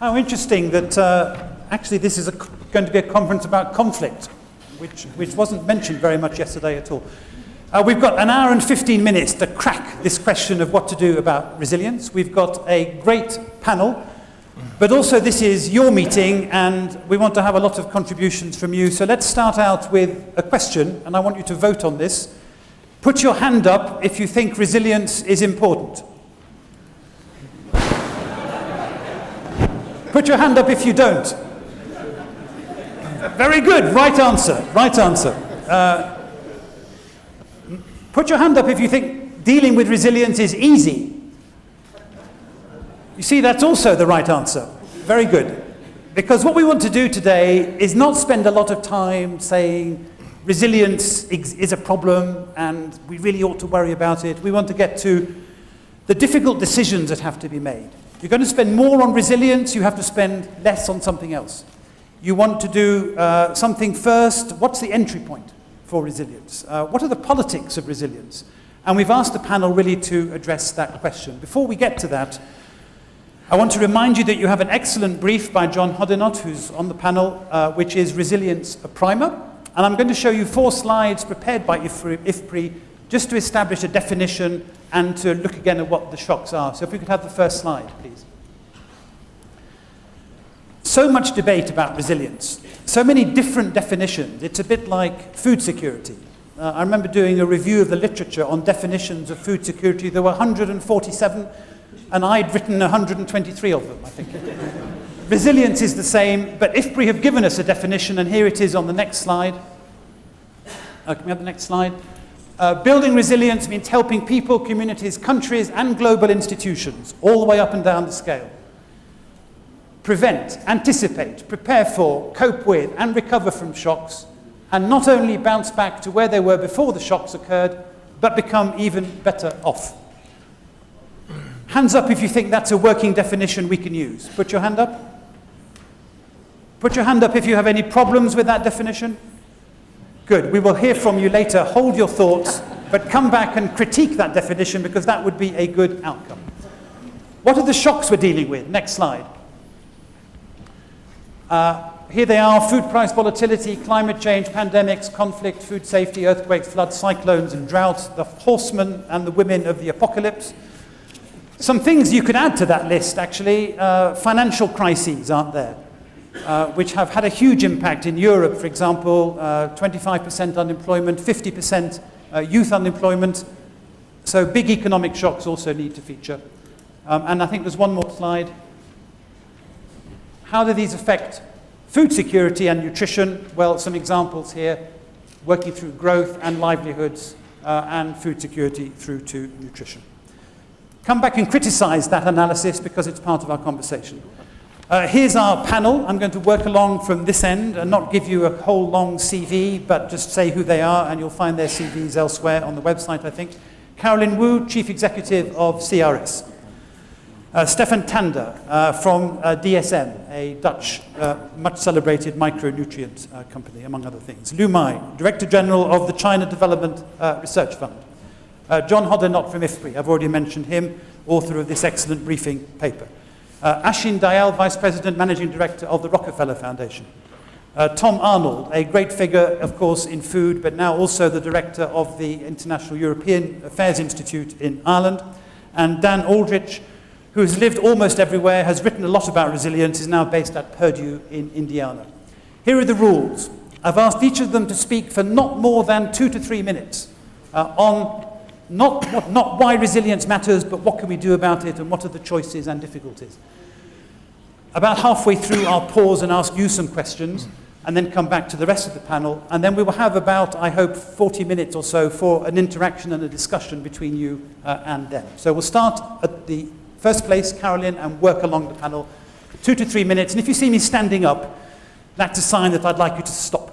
How interesting that actually this is going to be a conference about conflict, which wasn't mentioned very much yesterday at all. We've got an hour and 15 minutes to crack this question of what to do about resilience. We've got a great panel, but also this is your meeting and we want to have a lot of contributions from you. So let's start out with a question, and I want you to vote on this. Put your hand up if you think resilience is important. Put your hand up if you don't. Very good, right answer, right answer. Put your hand up if you think dealing with resilience is easy. You see, that's also the right answer. Very good. Because what we want to do today is not spend a lot of time saying resilience is a problem and we really ought to worry about it. We want to get to the difficult decisions that have to be made. You're going to spend more on resilience, you have to spend less on something else. You want to do something first. What's the entry point for resilience? What are the politics of resilience? And we've asked the panel really to address that question. Before we get to that, I want to remind you that you have an excellent brief by John Hoddinott, who's on the panel, which is Resilience, a Primer. And I'm going to show you 4 slides prepared by IFPRI just to establish a definition and to look again at what the shocks are. So if we could have the first slide, please. So much debate about resilience, so many different definitions. It's a bit like food security. I remember doing a review of the literature on definitions of food security. There were 147, and I'd written 123 of them, I think. Resilience is the same, but IFPRI have given us a definition, and here it is on the next slide. Can we have the next slide? Building resilience means helping people, communities, countries, and global institutions, all the way up and down the scale. Prevent, anticipate, prepare for, cope with, and recover from shocks, and not only bounce back to where they were before the shocks occurred, but become even better off. Hands up if you think that's a working definition we can use. Put your hand up. Put your hand up if you have any problems with that definition. Good, we will hear from you later. Hold your thoughts, but come back and critique that definition because that would be a good outcome. What are the shocks we're dealing with? Next slide. Here they are: food price volatility, climate change, pandemics, conflict, food safety, earthquakes, floods, cyclones and droughts, the horsemen and the women of the apocalypse. Some things you could add to that list, actually. Financial crises aren't there, which have had a huge impact in Europe, for example, 25% unemployment, 50% youth unemployment. So big economic shocks also need to feature. And I think there's one more slide. How do these affect food security and nutrition? Well, some examples here, working through growth and livelihoods and food security through to nutrition. Come back and criticize that analysis because it's part of our conversation. Here's our panel. I'm going to work along from this end and not give you a whole long CV, but just say who they are, and you'll find their CVs elsewhere on the website, I think. Carolyn Wu, Chief Executive of CRS. Stefan Tander from DSM, a Dutch, much celebrated micronutrient company, among other things. Lu Mai, Director General of the China Development Research Fund. John Hoddinott from IFPRI, I've already mentioned him, author of this excellent briefing paper. Ashin Dayal, Vice President, Managing Director of the Rockefeller Foundation. Tom Arnold, a great figure, of course, in food, but now also the Director of the International European Affairs Institute in Ireland. And Dan Aldrich, who has lived almost everywhere, has written a lot about resilience, is now based at Purdue in Indiana. Here are the rules. I've asked each of them to speak for not more than 2 to 3 minutes on not why resilience matters, but what can we do about it and what are the choices and difficulties. About halfway through, I'll pause and ask you some questions and then come back to the rest of the panel. And then we will have about, I hope, 40 minutes or so for an interaction and a discussion between you and them. So we'll start at the first place, Carolyn, and work along the panel, 2 to 3 minutes. And if you see me standing up, that's a sign that I'd like you to stop.